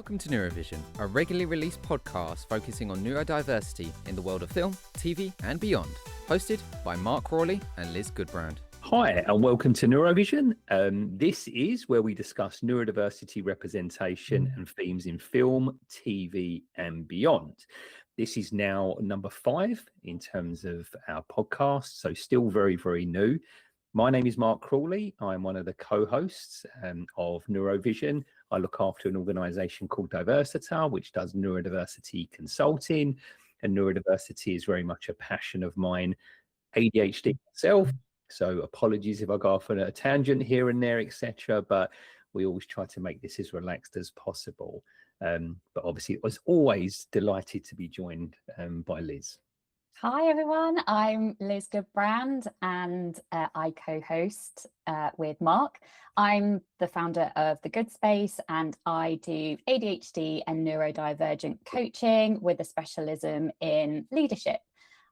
Welcome to Neurovision, a regularly released podcast focusing on neurodiversity in the world of film, TV, and beyond. Hosted by Mark Crawley and Liz Goodbrand. Hi, and welcome to Neurovision. This is where we discuss neurodiversity representation and themes in film, TV, and beyond. This is now number 5 in terms of our podcast, so still very, very new. My name is Mark Crawley. I'm one of the co-hosts of Neurovision. I look after an organisation called Diversity, which does neurodiversity consulting. And neurodiversity is very much a passion of mine. ADHD myself, so apologies if I go off on a tangent here and there, etc. But we always try to make this as relaxed as possible. But obviously, I was always delighted to be joined by Liz. Hi everyone, I'm Liz Goodbrand and I co-host with Mark. I'm the founder of The Good Space and I do ADHD and neurodivergent coaching with a specialism in leadership.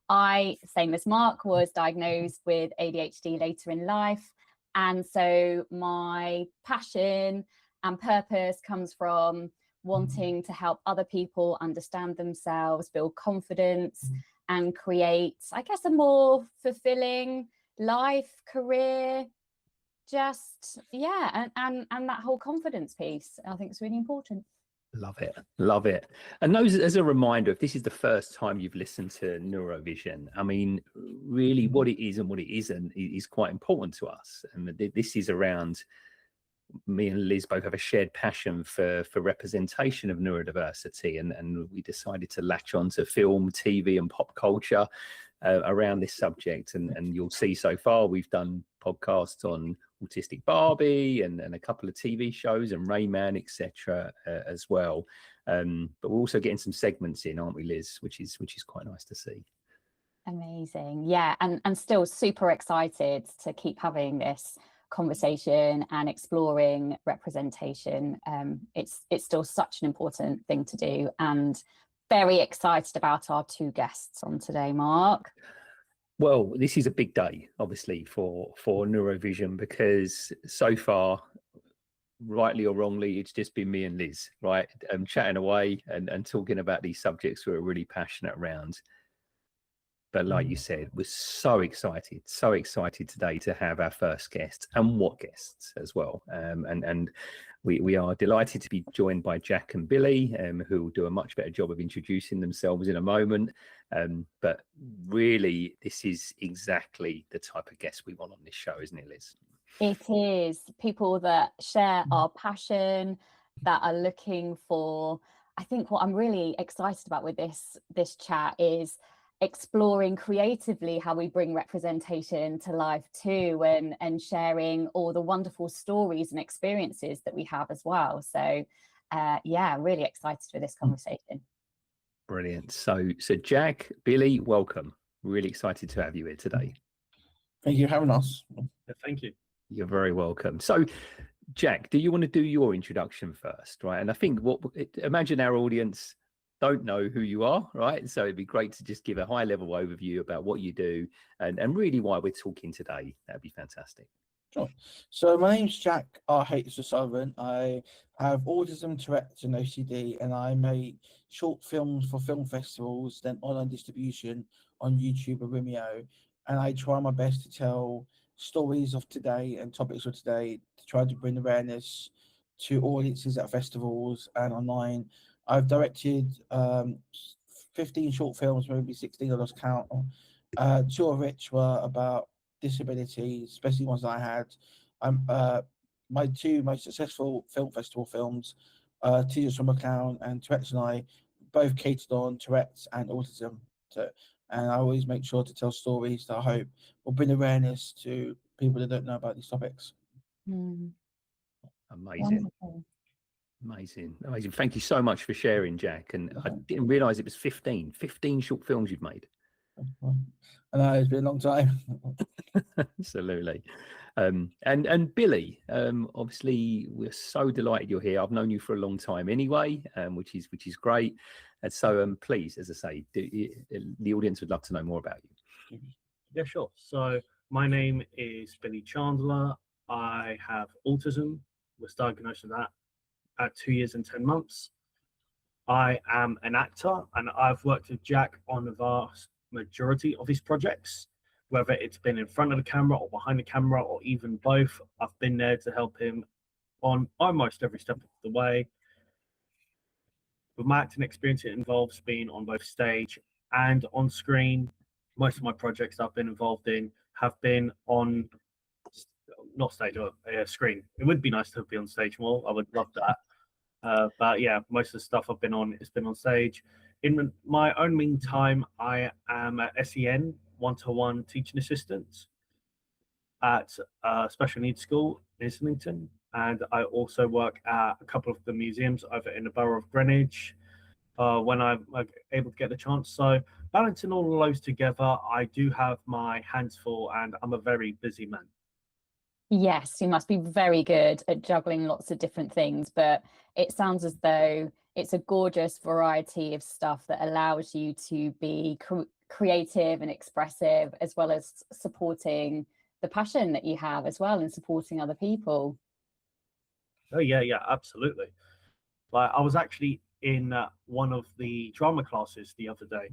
I, same as Mark, was diagnosed with ADHD later in life, and so my passion and purpose comes from wanting to help other people understand themselves, build confidence, and create, I guess, a more fulfilling life, career, just, yeah, and that whole confidence piece, I think is really important. Love it. Love it. And those, as a reminder, if this is the first time you've listened to Neurovision, I mean, really what it is and what it isn't is quite important to us. And this is around, me and Liz both have a shared passion for representation of neurodiversity, and we decided to latch on to film, TV and pop culture around this subject. And you'll see so far we've done podcasts on Autistic Barbie and a couple of TV shows and Rayman, etc. As well. But we're also getting some segments in, aren't we, Liz? Which is quite nice to see. Amazing. Yeah, and still super excited to keep having this conversation and exploring representation. It's still such an important thing to do, and very excited about our 2 guests on today, Mark. Well, this is a big day, obviously, for Neurovision, because so far, rightly or wrongly, it's just been me and Liz, right? Chatting away and talking about these subjects we're really passionate around. But like you said, we're so excited today to have our first guest, and what guests as well. And we are delighted to be joined by Jack and Billy, who will do a much better job of introducing themselves in a moment. But really, this is exactly the type of guest we want on this show, isn't it, Liz? It is people that share our passion, that are looking for, I think what I'm really excited about with this chat is exploring creatively how we bring representation to life too, and sharing all the wonderful stories and experiences that we have as well. So yeah, really excited for this conversation. Brilliant. So Jack, Billy, welcome. Really excited to have you here today. Thank you for having us. Yeah, thank you. You're very welcome. So Jack, do you want to do your introduction first, right? And I think imagine our audience don't know who you are, right? So it'd be great to just give a high level overview about what you do and really why we're talking today. That'd be fantastic. Sure. So my name's Jack R.H. Sullivan. I have autism, Tourette's and OCD, and I make short films for film festivals, then online distribution on YouTube and Vimeo. And I try my best to tell stories of today and topics of today to try to bring awareness to audiences at festivals and online. I've directed 15 short films, maybe 16, I lost count. 2 of which were about disability, especially ones that I had. My 2 most successful film festival films, Teardrops from a Clown and Tourettes I, both catered on Tourette's and autism. And I always make sure to tell stories that I hope will bring awareness to people that don't know about these topics. Amazing. Wonderful. Amazing. Thank you so much for sharing, Jack. And I didn't realize it was 15 short films you've made. I know, it's been a long time. Absolutely. And Billy, obviously we're so delighted you're here. I've known you for a long time anyway, which is great. And so please, as I say, the audience would love to know more about you. Yeah, sure. So my name is Billy Chandler. I have autism, was diagnosed with that at 2 years and 10 months. I am an actor, and I've worked with Jack on the vast majority of his projects, whether it's been in front of the camera or behind the camera or even both. I've been there to help him on almost every step of the way. With my acting experience, it involves being on both stage and on screen. Most of my projects I've been involved in have been on, not stage, or screen. It would be nice to be on stage more. I would love that. But yeah, most of the stuff I've been on has been on stage. In my own meantime, I am a SEN one-to-one teaching assistant at a special needs school in Islington, and I also work at a couple of the museums over in the borough of Greenwich when I'm able to get the chance. So balancing all of those together, I do have my hands full, and I'm a very busy man. Yes, you must be very good at juggling lots of different things, but it sounds as though it's a gorgeous variety of stuff that allows you to be creative and expressive, as well as supporting the passion that you have as well and supporting other people. Oh yeah, absolutely. Like, I was actually in one of the drama classes the other day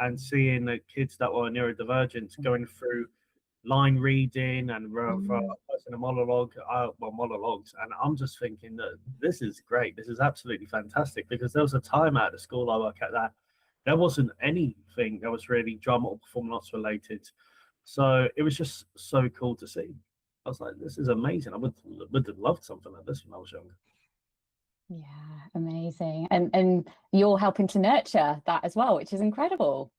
and seeing the kids that were neurodivergent going through line reading and posting a monologue, monologues, and I'm just thinking that this is great. This is absolutely fantastic, because there was a time at the school I work at that there wasn't anything that was really drama or performing arts related. So it was just so cool to see. I was like, this is amazing. I would have loved something like this when I was younger. Yeah, amazing. And you're helping to nurture that as well, which is incredible.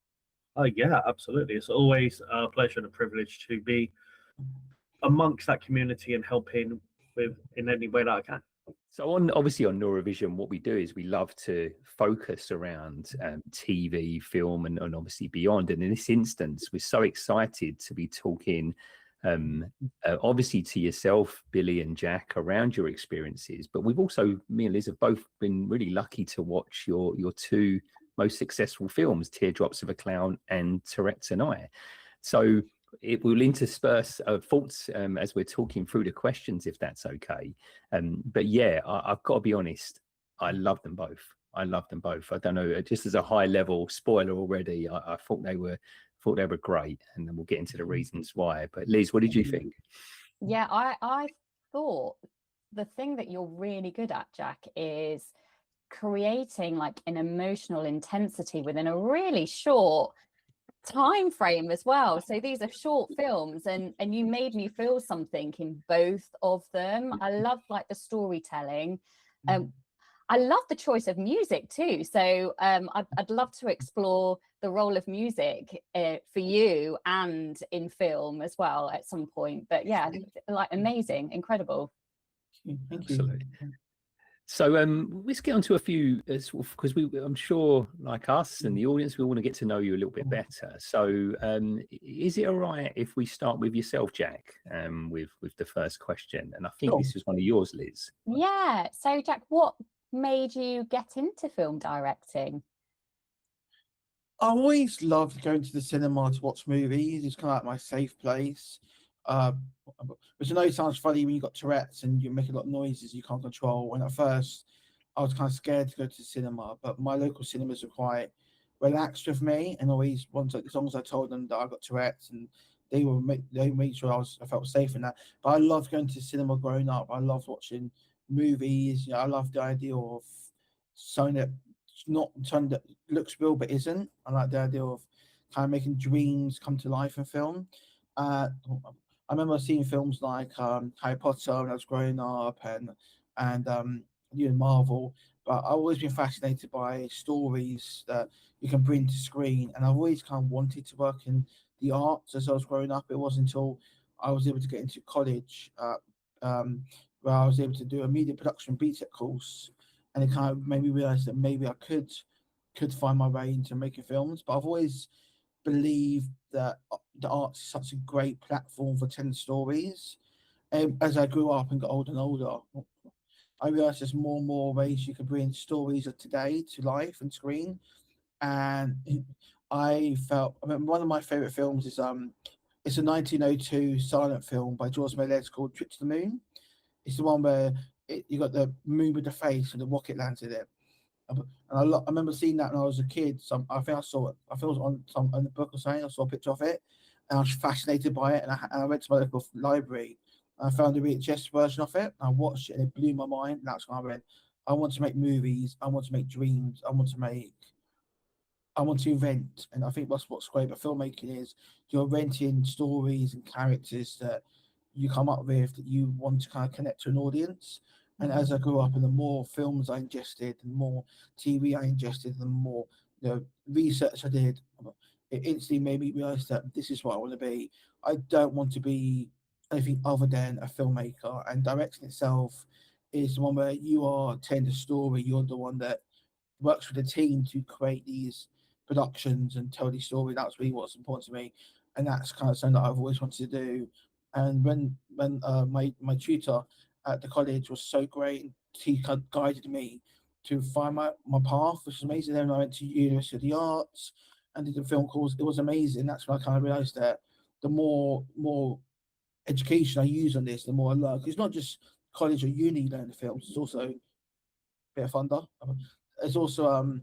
Oh yeah, absolutely. It's always a pleasure and a privilege to be amongst that community and helping with in any way that I can. So obviously on Neurovision, what we do is we love to focus around TV, film, and obviously beyond. And in this instance, we're so excited to be talking obviously to yourself, Billy and Jack, around your experiences. But we've also, me and Liz have both been really lucky to watch your two most successful films, Teardrops of a Clown and Tourettes I. So it will intersperse thoughts as we're talking through the questions, if that's okay. But yeah, I've got to be honest, I love them both. I don't know, just as a high level spoiler already, I thought they were great, and then we'll get into the reasons why. But Liz, what did you think? Yeah, I thought the thing that you're really good at, Jack, is creating like an emotional intensity within a really short time frame as well. So these are short films, and you made me feel something in both of them. I love like the storytelling. I love the choice of music too. So I'd love to explore the role of music for you and in film as well at some point. But yeah, like amazing, incredible. Thank you. Absolutely. So let's get on to a few, because I'm sure, like us and the audience, we want to get to know you a little bit better. So is it all right if we start with yourself, Jack, with the first question? And I think this was one of yours, Liz. Yeah. So Jack, what made you get into film directing? I always loved going to the cinema to watch movies. It's kind of like my safe place. Which I know sounds funny when you got Tourette's and you make a lot of noises you can't control. And at first, I was kind of scared to go to the cinema, but my local cinemas were quite relaxed with me, and always as long as I told them that I got Tourette's, and they made sure I felt safe in that. But I loved going to the cinema growing up. I loved watching movies. You know, I loved the idea of something that looks real but isn't. I like the idea of kind of making dreams come to life in film. I remember seeing films like Harry Potter when I was growing up, and Marvel. But I've always been fascinated by stories that you can bring to screen, and I've always kind of wanted to work in the arts as I was growing up. It wasn't until I was able to get into college where I was able to do a media production BTEC course, and it kind of made me realize that maybe I could find my way into making films. But I've always believed that the arts is such a great platform for telling stories. As I grew up and got older and older, I realized there's more and more ways you can bring stories of today to life and screen. And I mean, one of my favorite films is it's a 1902 silent film by George Méliès called Trip to the Moon. It's the one where you got the moon with the face and the rocket lands in it. And I remember seeing that when I was a kid. I think I saw it. I think it was on the book or something. I saw a picture of it, and I was fascinated by it. And I went to my local library. And I found a VHS version of it. I watched it, and it blew my mind. And that's when I went, I want to make movies. I want to make dreams. I want to invent. And I think that's what's great about filmmaking is you're renting stories and characters that you come up with that you want to kind of connect to an audience. And as I grew up, and the more films I ingested, the more TV I ingested, the more research I did, it instantly made me realize that this is what I want to be. I don't want to be anything other than a filmmaker. And directing itself is the one where you are telling the story. You're the one that works with a team to create these productions and tell these stories. That's really what's important to me, and that's kind of something that I've always wanted to do. And when my tutor at the college was so great, he kind of guided me to find my path, which was amazing. Then I went to University of the Arts and did a film course. It was amazing. That's when I kind of realized that the more education I use on this, the more I learn. It's not just college or uni learning the films. It's also a bit of thunder. It's also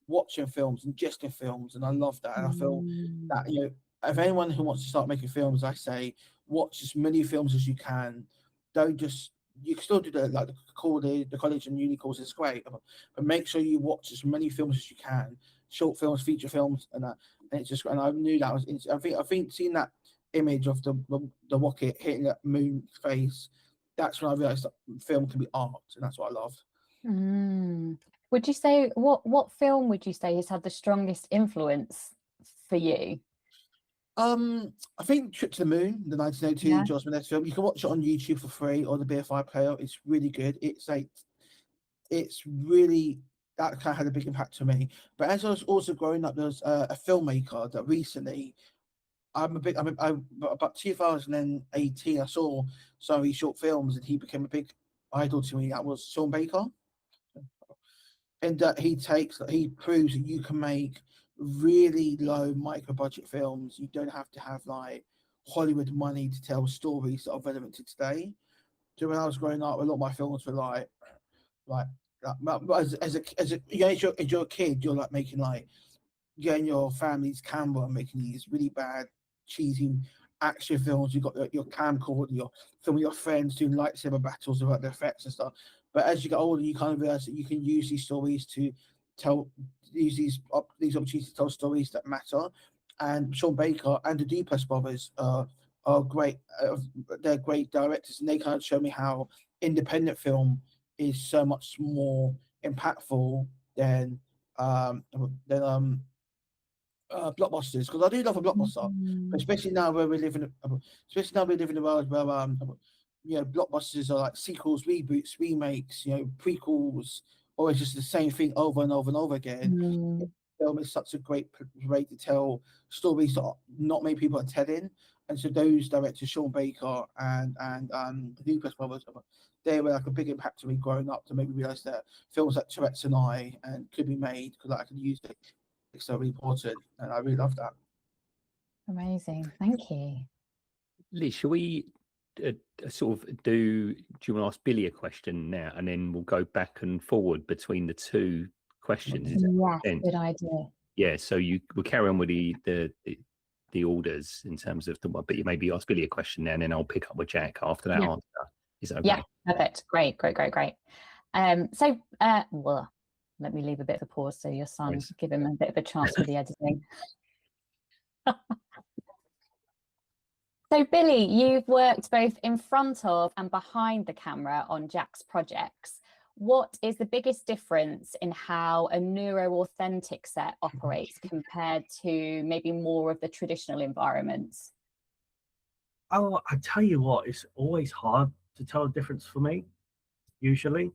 watching films, ingesting films, and I love that. And I feel that if anyone who wants to start making films, I say watch as many films as you can. Don't just you can still do the college and uni course is great, but make sure you watch as many films as you can, short films, feature films, and it's just. And I knew that was. I think seeing that image of the rocket hitting that moon face, that's when I realized that film can be art, and that's what I love. Would you say what film would you say has had the strongest influence for you? I think Trip to the Moon, the 1902 George Méliès film. You can watch it on YouTube for free or the BFI player. It's really good. It's really that kind of had a big impact to me. But as I was also growing up, there was a filmmaker that recently about 2018 I saw some of his short films and he became a big idol to me. That was Sean Baker. And that he proves that you can make really low micro budget films. You don't have to have like Hollywood money to tell stories that are relevant to today. So when I was growing up, a lot of my films were like as you're a kid, you're like making like getting your family's camera and making these really bad, cheesy action films. You've got your camcorder, you're filming your friends doing lightsaber battles about the effects and stuff. But as you get older, you kind of realize that you can use these stories to use these opportunities to tell stories that matter. And Sean Baker and the Duplass brothers are great. They're great directors, and they kind of show me how independent film is so much more impactful than blockbusters. Because I do love a blockbuster, especially now where we live in a world where blockbusters are like sequels, reboots, remakes, prequels, or it's just the same thing over and over and over again. Film is such a great way to tell stories that not many people are telling, and so those directors, Sean Baker and the Lucas brothers, they were like a big impact to me growing up to make me realize that films like Tourette's and I could be made because I could use it. It's so really important, and I really love that. Amazing, thank you. Liz, shall we do you want to ask Billy a question now, and then we'll go back and forward between the two questions? Yeah, good idea. Yeah, so we'll carry on with the orders in terms of but you maybe ask Billy a question now, and then I'll pick up with Jack after that answer. Is that okay? Yeah, perfect. Great. So, well, let me leave a bit of a pause so your son, give him a bit of a chance with the editing. So, Billy, you've worked both in front of and behind the camera on Jack's projects. What is the biggest difference in how a neuro-authentic set operates compared to maybe more of the traditional environments? Oh, I tell you what, it's always hard to tell the difference for me, usually.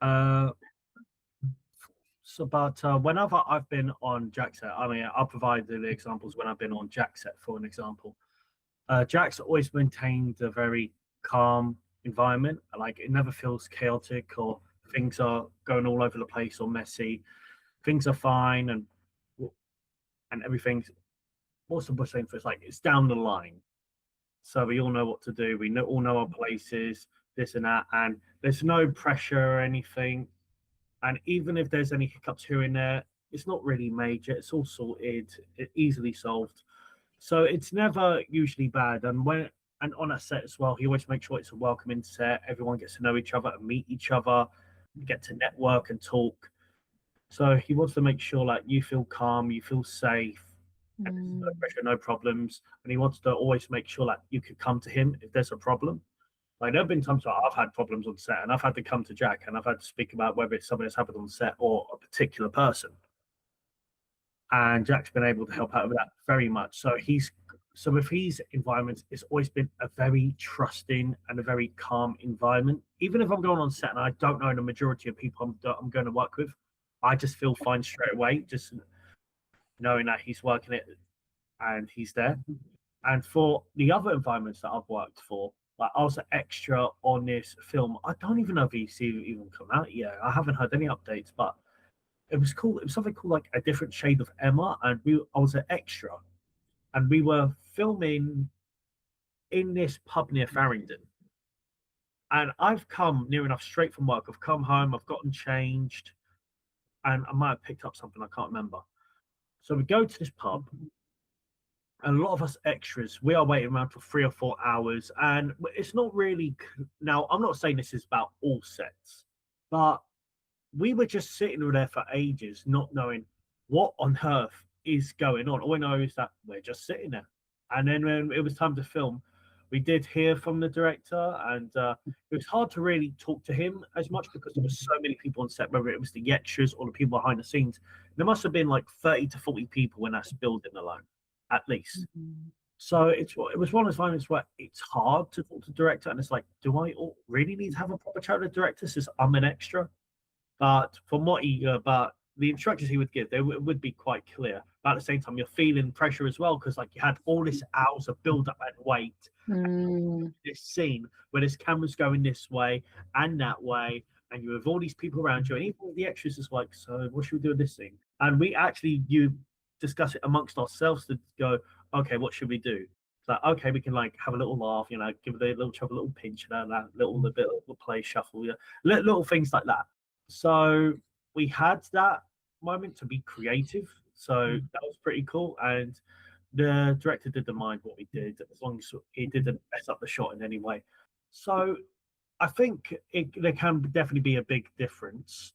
Whenever I've been on Jack's set, I mean, I'll provide the examples when I've been on Jack's set, for an example. Jack's always maintained a very calm environment. Like, it never feels chaotic or things are going all over the place or messy. Things are fine and everything's, what's the saying for it's like, it's down the line. So we all know what to do. We all know our places. this and that, and there's no pressure or anything. And even if there's any hiccups here and there, it's not really major. It's all sorted, easily solved. So it's never usually bad. And on a set as well, he always makes sure it's a welcoming set. Everyone gets to know each other and meet each other, get to network and talk. So he wants to make sure like you feel calm, you feel safe, and there's no pressure, no problems. And he wants to always make sure that you could come to him if there's a problem. Like there have been times where I've had problems on set and I've had to come to Jack and I've had to speak about whether it's something that's happened on set or a particular person. And Jack's been able to help out with that very much. So with his environment, it's always been a very trusting and a very calm environment. Even if I'm going on set and I don't know the majority of people I'm going to work with, I just feel fine straight away, just knowing that he's working it and he's there. And for the other environments that I've worked for, like I was an extra on this film. I don't even know if he's even come out yet. I haven't heard any updates, but it was cool. It was something called like A Different Shade of Emma, and I was an extra, and we were filming in this pub near Farringdon. And I've come near enough straight from work. I've come home, I've gotten changed, and I might have picked up something, I can't remember. So we go to this pub, and a lot of us extras, we are waiting around for 3 or 4 hours. And it's not really, now I'm not saying this is about all sets, but we were just sitting there for ages, not knowing what on earth is going on. All we know is that we're just sitting there. And then when it was time to film, we did hear from the director, and it was hard to really talk to him as much because there were so many people on set, whether it was the extras or the people behind the scenes. There must have been like 30 to 40 people in that building alone, at least. So it was one of those moments where it's hard to talk to the director, and it's like, do I really need to have a proper chat with the director since I'm an extra? But from what but the instructions he would give, they would be quite clear. But at the same time, you're feeling pressure as well, because like you had all this hours of build up and wait. This scene where this camera's going this way and that way, and you have all these people around you, and even the extras is like, so what should we do with this thing? And we actually discuss it amongst ourselves to go, okay, what should we do? So okay, we can like have a little laugh, give the little chub a little pinch, that little play shuffle, little things like that. So we had that moment to be creative. So that was pretty cool. And the director didn't mind what we did, as long as he didn't mess up the shot in any way. So I think there can definitely be a big difference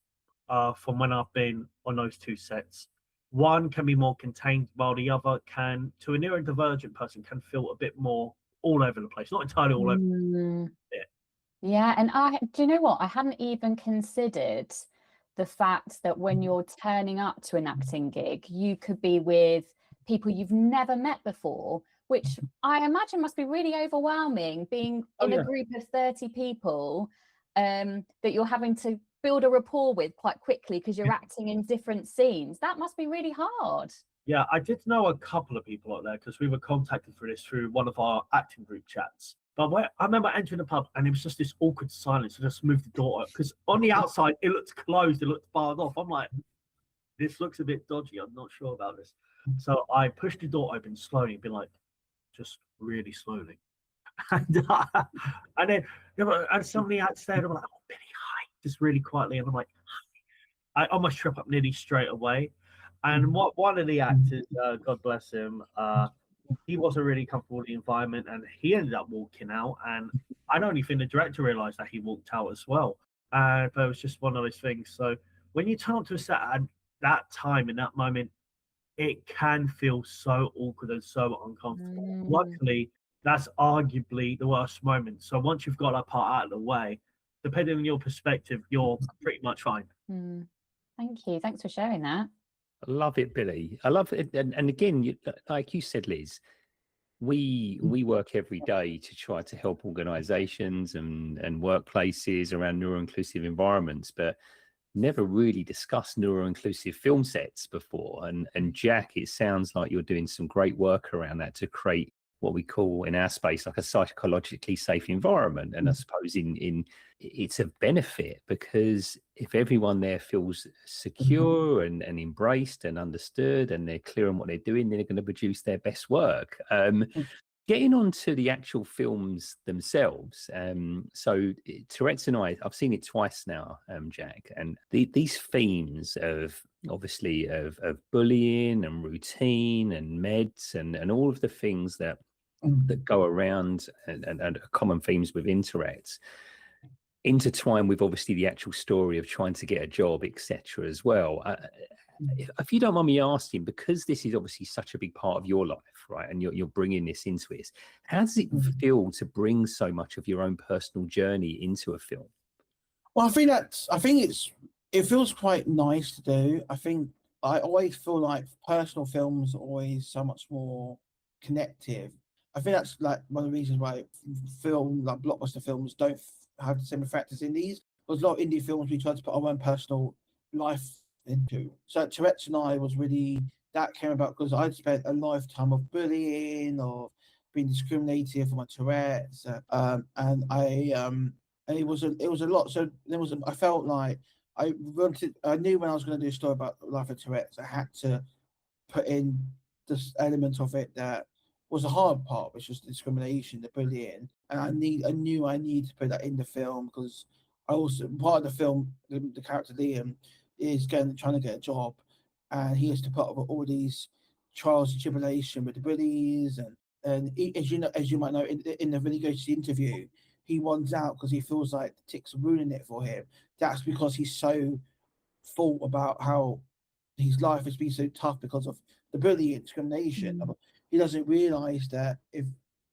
from when I've been on those two sets. One can be more contained, while the other can, to a neurodivergent person, can feel a bit more all over the place. Not entirely all over. Yeah, and do you know what? I hadn't even considered the fact that when you're turning up to an acting gig, you could be with people you've never met before, which I imagine must be really overwhelming, being in a group of 30 people that you're having to build a rapport with quite quickly because you're acting in different scenes. That must be really hard. Yeah, I did know a couple of people out there because we were contacted for this through one of our acting group chats. But I remember entering the pub and it was just this awkward silence. I just moved the door up because on the outside it looked closed, it looked barred off. I'm like, this looks a bit dodgy. I'm not sure about this. So I pushed the door open slowly and been like, just really slowly. And then somebody outside, I'm like, oh, Benny, hi, just really quietly. And I'm like, hi. I almost trip up nearly straight away. And one of the actors, God bless him, he wasn't really comfortable with the environment and he ended up walking out. And I don't even think the director realized that he walked out as well. But it was just one of those things. So when you turn up to a set at that time, in that moment, it can feel so awkward and so uncomfortable. Luckily, that's arguably the worst moment. So once you've got that part out of the way, depending on your perspective, you're pretty much fine. Thank you. Thanks for sharing that. I love it, Billy. I love it. And again, like you said, Liz, we work every day to try to help organizations and workplaces around neuro-inclusive environments, but never really discussed neuro-inclusive film sets before. And Jack, it sounds like you're doing some great work around that to create what we call in our space like a psychologically safe environment. And I suppose in it's a benefit because if everyone there feels secure and embraced and understood and they're clear on what they're doing, they're going to produce their best work. Getting on to the actual films themselves, so Tourette's I, I've seen it twice now, Jack, and these themes of obviously of bullying and routine and meds and all of the things that go around and are common themes within Tourette's, intertwined with obviously the actual story of trying to get a job, etc. as well. If you don't mind me asking, because this is obviously such a big part of your life, right, and you're bringing this into it, how does it feel to bring so much of your own personal journey into a film? Well, it feels quite nice to do. I think I always feel like personal films are always so much more connective. I think that's like one of the reasons why like blockbuster films don't have the same effect as indies. There's a lot of indie films we try to put our own personal life into. So Tourette's and I was really, that came about because I'd spent a lifetime of bullying or being discriminated for my Tourette's, and it was a lot. So I felt like I knew when I was going to do a story about life of Tourette's, I had to put in this element of it that was a hard part, which was the discrimination, the bullying, and I knew I needed to put that in the film because I also, part of the film, the character Liam is trying to get a job, and he has to put up with all these trials and tribulation with the bullies, and as you might know, in the when he goes to the interview, he wants out because he feels like the ticks are ruining it for him. That's because he's so thought about how his life has been so tough because of the bullying and discrimination. He doesn't realise that if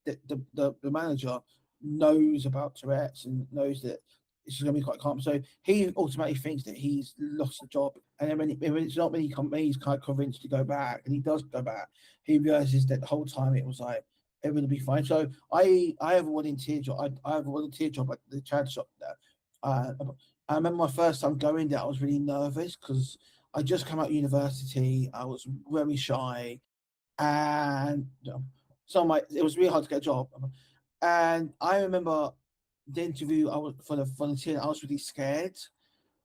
the manager knows about Tourette's and knows that it's going to be quite calm, so he automatically thinks that he's lost the job. And then when it's not many companies kind of convinced to go back, and he does go back, he realises that the whole time it was like everything will be fine. So I have a volunteer job. I have a volunteer job at the charity shop there. I remember my first time going there, I was really nervous because I just come out of university. I was very shy, and so it was really hard to get a job. And I remember the interview for the volunteer, I was really scared,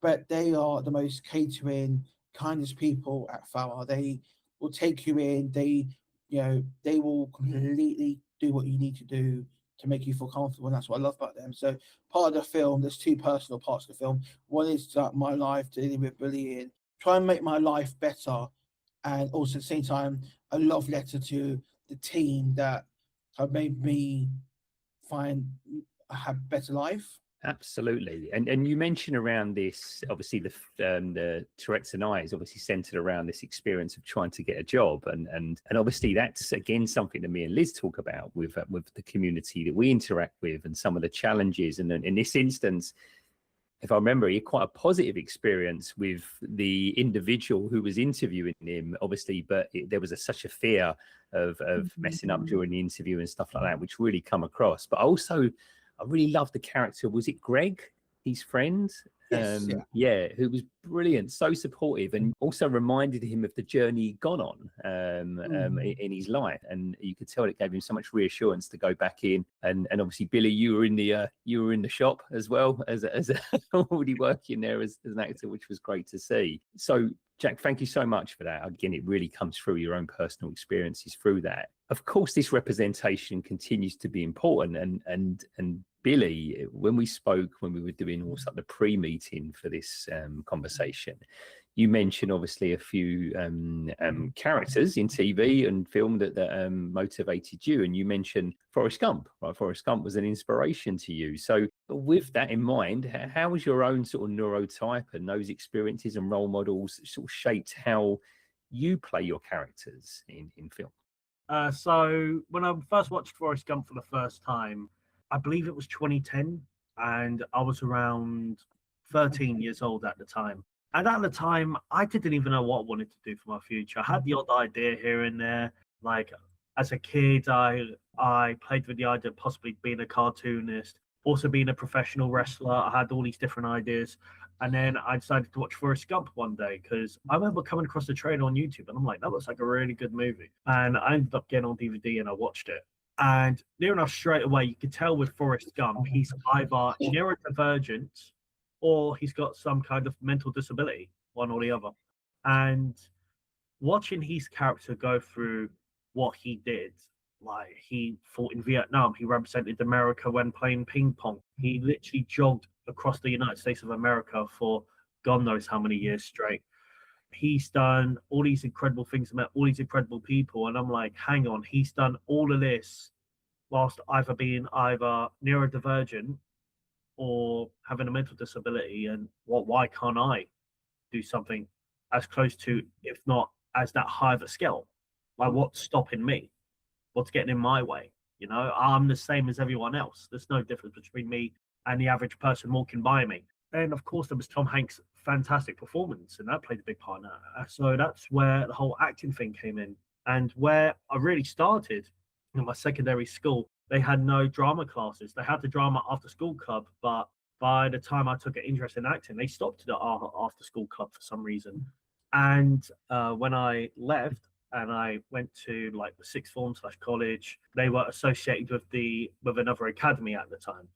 but they are the most catering, kindest people at Farah. They will take you in. They will completely do what you need to do to make you feel comfortable, and that's what I love about them. So part of the film, there's two personal parts of the film. One is like my life dealing with bullying, try and make my life better, and also at the same time a love letter to the team that have made me find I have a better life. Absolutely. And you mentioned around this, obviously the Tourette's and I is obviously centered around this experience of trying to get a job, and obviously that's again something that me and Liz talk about with the community that we interact with and some of the challenges. And in this instance, if I remember, he had quite a positive experience with the individual who was interviewing him, obviously, but there was such a fear of messing up during the interview and stuff like that, which really come across. But also, I really loved the character. Was it Greg, his friend? Yes, who was brilliant, so supportive, and also reminded him of the journey he'd gone on in his life. And you could tell it gave him so much reassurance to go back in. And obviously, Billy, you were in the shop as well as already working there as an actor, which was great to see. So, Jack, thank you so much for that. Again, it really comes through your own personal experiences through that. Of course, this representation continues to be important, and Billy, when we spoke, when we were doing also the pre-meeting for this conversation, you mentioned obviously a few characters in TV and film that motivated you, and you mentioned Forrest Gump. Right, Forrest Gump was an inspiration to you. So, with that in mind, how was your own sort of neurotype and those experiences and role models sort of shaped how you play your characters in film? So, when I first watched Forrest Gump for the first time, I believe it was 2010, and I was around 13 years old at the time. And at the time, I didn't even know what I wanted to do for my future. I had the odd idea here and there. Like, as a kid, I played with the idea of possibly being a cartoonist, also being a professional wrestler. I had all these different ideas. And then I decided to watch Forrest Gump one day because I remember coming across the trailer on YouTube, and I'm like, that looks like a really good movie. And I ended up getting on DVD and I watched it. And near enough straight away, you could tell with Forrest Gump, he's either neurodivergent or he's got some kind of mental disability, one or the other. And watching his character go through what he did Like, he fought in Vietnam. He represented America when playing ping pong. He literally jogged across the United States of America for God knows how many years straight. He's done all these incredible things, met all these incredible people, and I'm like, hang on, he's done all of this whilst either being neurodivergent or having a mental disability, and why can't I do something as close to, if not as that high of a scale? Like, what's stopping me? What's getting in my way? You know, I'm the same as everyone else. There's no difference between me and the average person walking by me. And of course, there was Tom Hanks' fantastic performance, and that played a big part in that. So that's where the whole acting thing came in, and where I really started in my secondary school. They had no drama classes. They had the drama after school club, but by the time I took an interest in acting, they stopped the after school club for some reason. And when I left and I went to like the sixth form / college, they were associated with another academy at the time,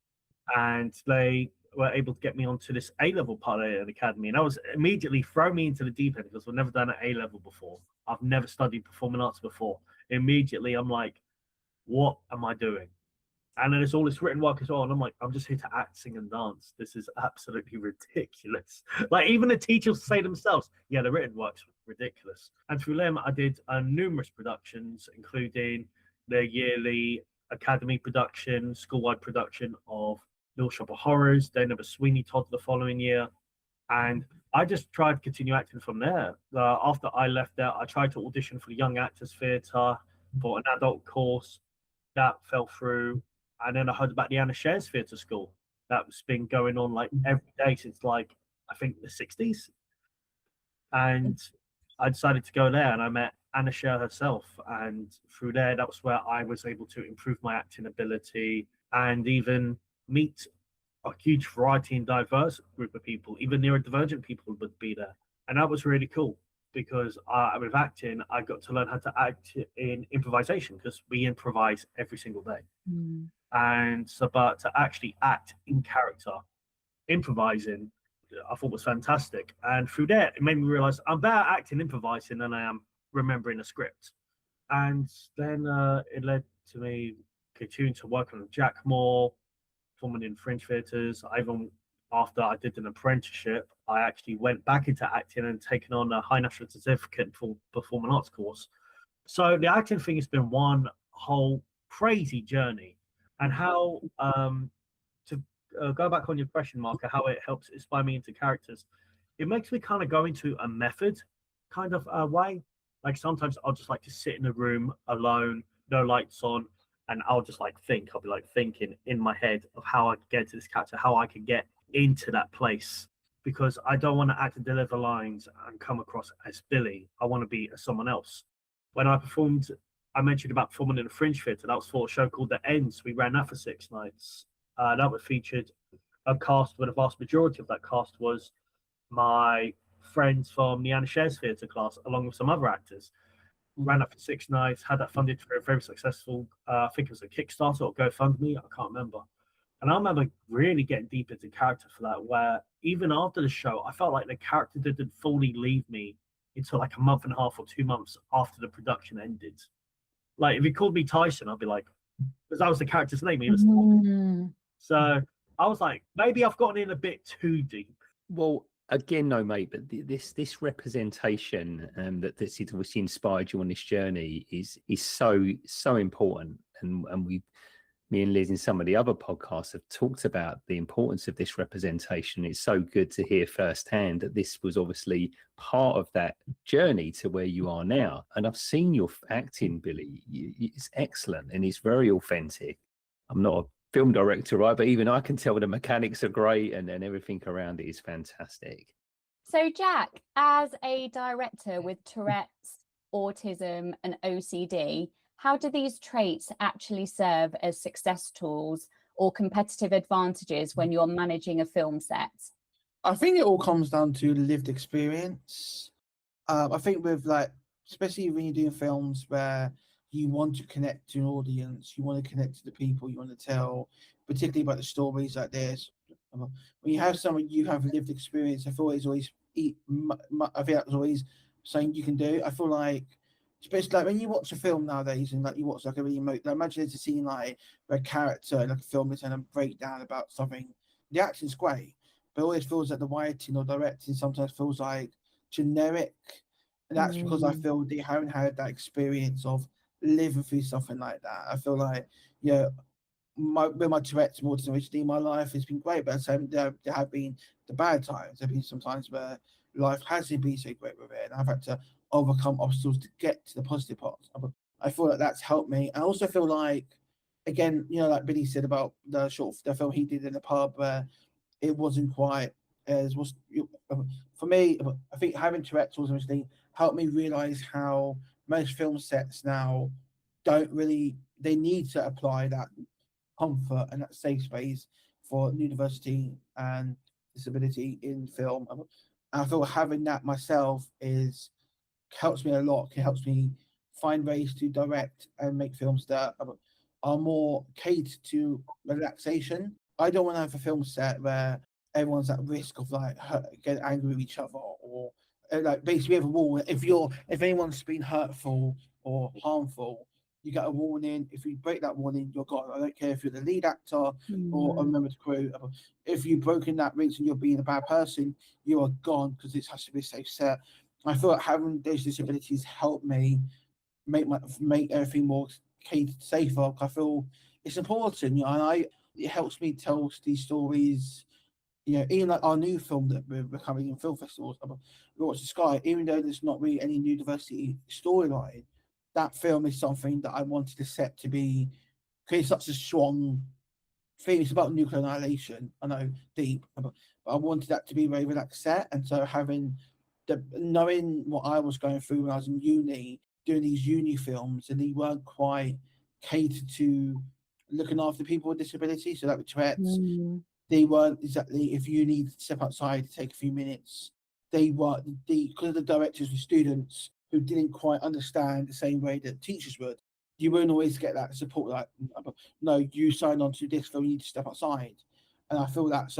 and they were able to get me onto this A-level part of the academy. And I was immediately thrown me into the deep end because I've never done an A-level before. I've never studied performing arts before. Immediately, I'm like, what am I doing? And then there's all this written work as well. And I'm like, I'm just here to act, sing, and dance. This is absolutely ridiculous. Like, even the teachers say themselves, yeah, the written work's ridiculous. And through them, I did numerous productions, including the yearly academy production, school-wide production of Little Shop of Horrors, then there was Sweeney Todd the following year. And I just tried to continue acting from there. After I left there, I tried to audition for the Young Actors Theatre for an adult course. That fell through. And then I heard about the Anna Shares Theatre School. That's been going on like every day since like, I think the 60s. And I decided to go there, and I met Anna Sher herself. And through there, that was where I was able to improve my acting ability and even meet a huge variety and diverse group of people. Even neurodivergent people would be there. And that was really cool, because with acting, I got to learn how to act in improvisation, because we improvise every single day. And so, but to actually act in character, improvising, I thought was fantastic. And through that, it made me realize I'm better at acting improvising than I am remembering a script. And then it led to me continuing to work on Jack more, performing in fringe theatres. Even after I did an apprenticeship, I actually went back into acting and taken on a high national certificate for performing arts course. So the acting thing has been one whole crazy journey. And how to go back on your question, Mark, how it helps inspire me into characters. It makes me kind of go into a method kind of way. Like, sometimes I'll just like to sit in a room alone, no lights on, and I'll just like think. I'll be like thinking in my head of how I could get to this character, how I could get into that place, because I don't want to act and deliver lines and come across as Billy. I want to be someone else. When I performed, I mentioned about performing in a fringe theatre. That was for a show called The Ends. We ran that for 6 nights. That was featured a cast, where the vast majority of that cast was my friends from the Anna Shares Theatre class, along with some other actors. Ran that for 6 nights, had that funded for a very successful, I think it was a Kickstarter or GoFundMe, I can't remember. And I remember really getting deep into character for that, where even after the show, I felt like the character didn't fully leave me until like a month and a half or 2 months after the production ended. Like, if he called me Tyson, I'd be like, because that was the character's name. He was So I was like, maybe I've gotten in a bit too deep. Well, again, no, mate, but this representation that this obviously inspired you on this journey is so important, and me and Liz in some of the other podcasts have talked about the importance of this representation. It's so good to hear firsthand that this was obviously part of that journey to where you are now. And I've seen your acting, Billy. It's excellent and it's very authentic. I'm not a film director, right? But even I can tell the mechanics are great, and everything around it is fantastic. So, Jack, as a director with Tourette's, autism, and OCD, how do these traits actually serve as success tools or competitive advantages when you're managing a film set? I think it all comes down to lived experience. I think with like, especially when you're doing films where you want to connect to an audience, you want to connect to the people you want to tell, particularly about the stories like this. When you have someone you have lived experience, I think that's always something you can do. I feel like Especially like when you watch a film nowadays and like you watch like a really imagine there's a scene like where a character like a film is having a breakdown about something. The acting's great, but it always feels like the writing or directing sometimes feels like generic. And that's because I feel they haven't had that experience of living through something like that. I feel like, you know, with my Tourette's and autism ADHD, my life has been great, but at the same time, there have been the bad times. There have been some times where life hasn't been so great with it, and I've had to overcome obstacles to get to the positive parts. I feel like that's helped me. I also feel like, again, you know, like Billy said about the film he did in the pub, where it wasn't quite as was for me. I think having Tourette's autism helped me realize how most film sets now don't really. They need to apply that comfort and that safe space for neurodiversity and disability in film. I feel having that myself helps me a lot. It helps me find ways to direct and make films that are more catered to relaxation. I don't want to have a film set where everyone's at risk of like getting angry with each other or like basically have a wall. If anyone's been hurtful or harmful, you get a warning. If you break that warning, you're gone. I don't care if you're the lead actor or a member of the crew. If you've broken that rinse and you're being a bad person, you are gone because it has to be a safe set. I feel like having those disabilities help me make everything more safer. I feel it's important, you know, and it helps me tell these stories. You know, even like our new film that we're coming in film festivals, Watch the Sky, even though there's not really any new diversity storyline, that film is something that I wanted the set to be, create such a strong theme. It's about nuclear annihilation. I know, deep, but I wanted that to be a very relaxed set. And so knowing what I was going through when I was in uni, doing these uni films, and they weren't quite catered to looking after people with disabilities. So that with Tourette's, they weren't exactly, if you need to step outside to take a few minutes, they were, because the directors were students who didn't quite understand the same way that teachers would. You won't always get that support, like, no, you signed on to this film, you need to step outside. And I feel that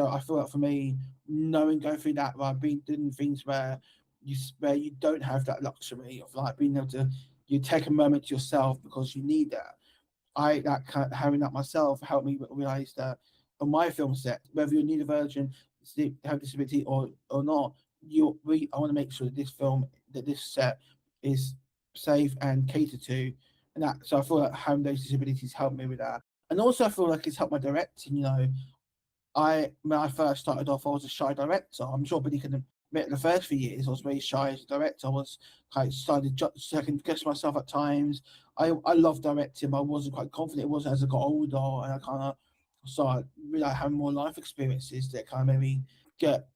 for me, going through that, I've been doing things where you don't have that luxury of like being able to, you take a moment to yourself because you need that. Having that myself helped me realize that on my film set, whether you're neurodivergent, have disability or not, I want to make sure that this set is safe and catered to, and that. So I feel like having those disabilities helped me with that, and also I feel like it's helped my directing. You know, when I first started off, I was a shy director. I'm sure Billy can admit the first few years I was very shy as a director. I was kind of started to second guess myself at times. I love directing, but I wasn't quite confident. It wasn't as I got older and I kind of started really having more life experiences that kind of made me get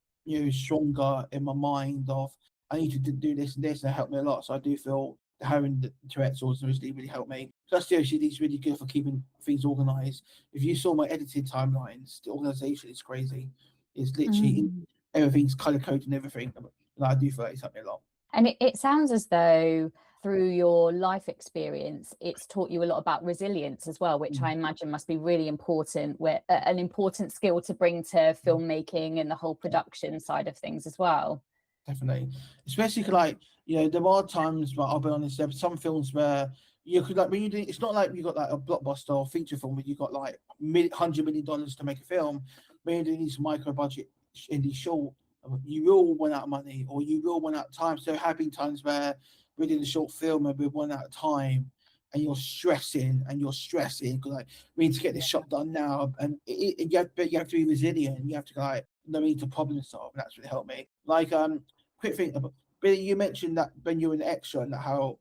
stronger in my mind of I need to do this and this, and it helped me a lot. So I do feel having the Tourette's autism really helped me. Plus, the OCD is really good for keeping things organized. If you saw my edited timelines, the organization is crazy. It's literally everything's color coded and everything. And I do feel like it's helped me a lot. And it sounds as though through your life experience, it's taught you a lot about resilience as well, which I imagine must be really important, an important skill to bring to filmmaking and the whole production side of things as well. Definitely, especially like there are times where I'll be honest, there are some films where you could like when you do. It's not like you got like a blockbuster or feature film where you got like $100 million to make a film. When you're doing these micro budget indie short, you will run out of money or you will run out of time. So there have been times where we're doing a short film and we've run out of time, and you're stressing because like we need to get this shot done now, and you have to be resilient. You have to like no need to problem solve, and that's really helped me. Like quick thing, Billy, you mentioned that when you were an extra and how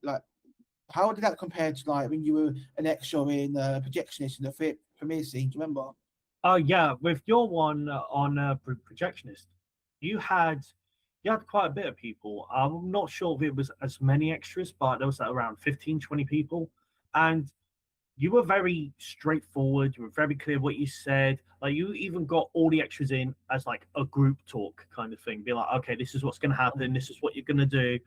did that compare to like when you were an extra in Projectionist in the premiere scene? Do you remember? Oh yeah, with your one on Projectionist, you had quite a bit of people. I'm not sure if it was as many extras, but there was around 15, 20 people, and you were very straightforward. You were very clear what you said. Like you even got all the extras in as like a group talk kind of thing. Be like, okay, this is what's going to happen. This is what you're going to do.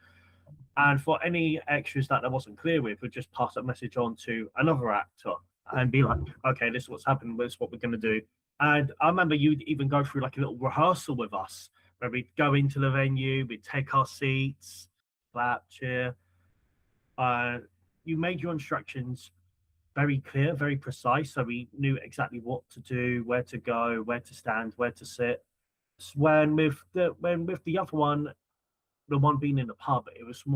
And for any extras that I wasn't clear with, would just pass that message on to another actor and be like, okay, this is what's happening. This is what we're going to do. And I remember you'd even go through like a little rehearsal with us where we'd go into the venue, we'd take our seats, clap, cheer. You made your instructions very clear, very precise, so we knew exactly what to do, where to go, where to stand, where to sit. When with the other one, the one being in the pub, it was just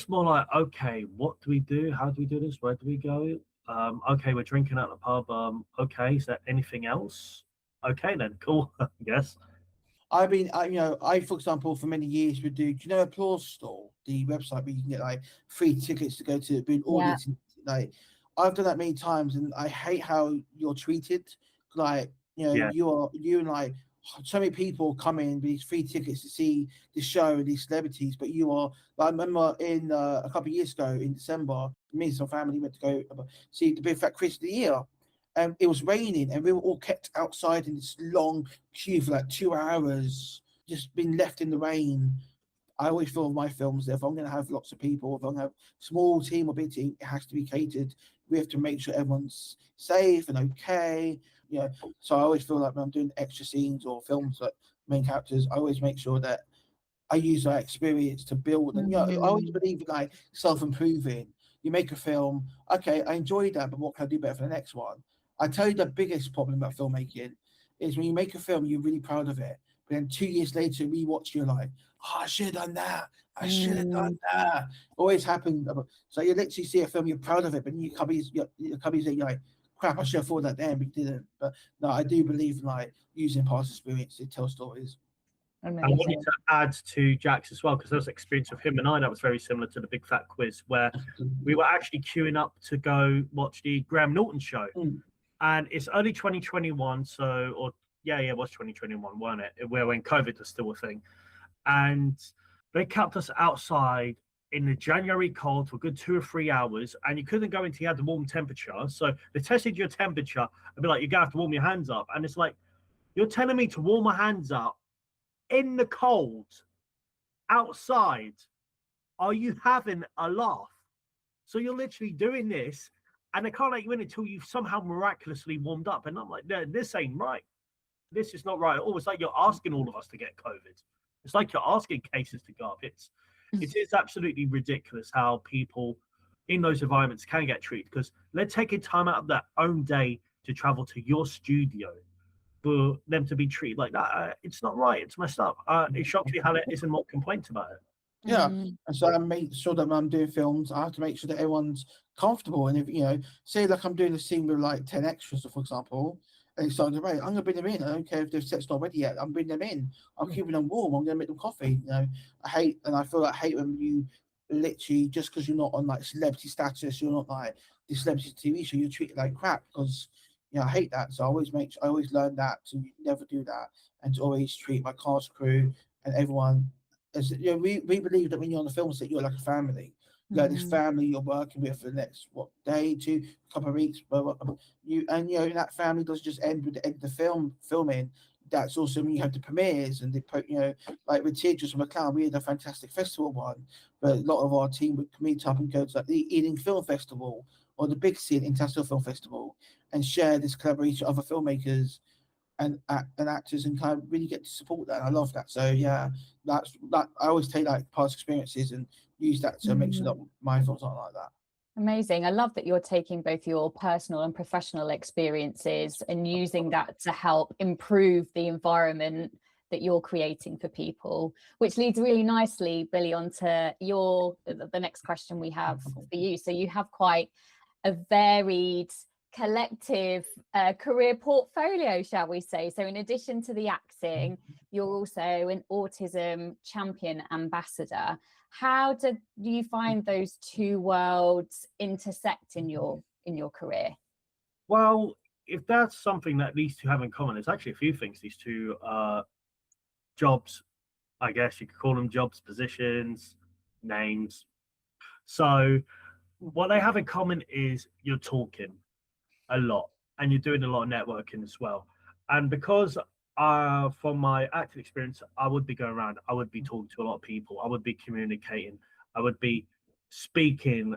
more like, okay, what do we do? How do we do this? Where do we go? Okay, we're drinking at the pub. Okay, is there anything else? Okay, then cool. Yes. I've been, for example, for many years would do you know Applause Store, the website where you can get like free tickets to go to be an audience. Like, I've done that many times, and I hate how you're treated. Like, you and like so many people come in with these free tickets to see the show and these celebrities, but you are. Like, I remember in a couple of years ago in December, me and some family went to go see the Big Fat Quiz of the Year. And it was raining, and we were all kept outside in this long queue for like 2 hours, just being left in the rain. I always feel with my films that if I'm going to have lots of people, if I'm going to have a small team or big team, it has to be catered. We have to make sure everyone's safe and okay. So I always feel like when I'm doing extra scenes or films like main characters, I always make sure that I use that experience to build. And I always believe in like self-improving. You make a film, okay, I enjoyed that, but what can I do better for the next one? I tell you, the biggest problem about filmmaking is when you make a film, you're really proud of it. But then 2 years later, rewatch, you're like, oh, I should have done that. I should have done that. Always happens. So you literally see a film, you're proud of it, but you come you're like, crap, I should have thought that then, but didn't. But no, I do believe in like using past experience to tell stories. Amazing. I wanted to add to Jack's as well, because there was an experience of him and I that was very similar to the Big Fat Quiz, where we were actually queuing up to go watch the Graham Norton show. And it's early 2021, it was 2021, wasn't it? Where when COVID was still a thing. And they kept us outside in the January cold for a good 2 or 3 hours, and you couldn't go until you had the warm temperature. So they tested your temperature and be like, you're gonna have to warm your hands up. And it's like, you're telling me to warm my hands up in the cold outside? Are you having a laugh? So you're literally doing this, and they can't let you in until you've somehow miraculously warmed up. And I'm like, no, this ain't right. This is not right at all. It's like you're asking all of us to get COVID. It's like you're asking cases to go up. It is absolutely ridiculous how people in those environments can get treated, because they're taking time out of their own day to travel to your studio for them to be treated like that. It's not right. It's messed up. It shocks me how there isn't more complaints about it. Yeah, and so I make sure that when I'm doing films, I have to make sure that everyone's comfortable. And if say like I'm doing a scene with like 10 extras, for example, and it's starting to rain, I'm gonna bring them in. I don't care if the set's not ready yet. I'm bringing them in. I'm keeping them warm. I'm gonna make them coffee. I feel like hate when you literally, just because you're not on like celebrity status, you're not like the celebrity TV show, you're treated like crap. Because I hate that. So I always learn that to never do that, and to always treat my cast, crew, and everyone. We believe that when you're on the film set, you're like a family. Like this family you're working with for the next day, 2, couple of weeks. That family doesn't just end with the end of the filming. That's also when you have the premieres and like with Teardrops and Clown, we had a fantastic festival one, but a lot of our team would meet up and go to like the Ealing Film Festival or the Big C International Film Festival and share this collaboration with other filmmakers and actors, and kind of really get to support that. And I love that. So yeah, that's that. I always take like past experiences and use that to make sure that my films aren't like that. Amazing. I love that you're taking both your personal and professional experiences and using that to help improve the environment that you're creating for people, which leads really nicely, Billy, onto the next question we have for you. So you have quite a varied collective career portfolio, shall we say. So in addition to the acting, you're also an autism champion ambassador. How do you find those two worlds intersect in your career? Well, if that's something that these two have in common, there's actually a few things. These two jobs, I guess you could call them jobs, positions, names. So what they have in common is you're talking a lot and you're doing a lot of networking as well. And because from my acting experience, I would be going around, I would be talking to a lot of people, I would be communicating, I would be speaking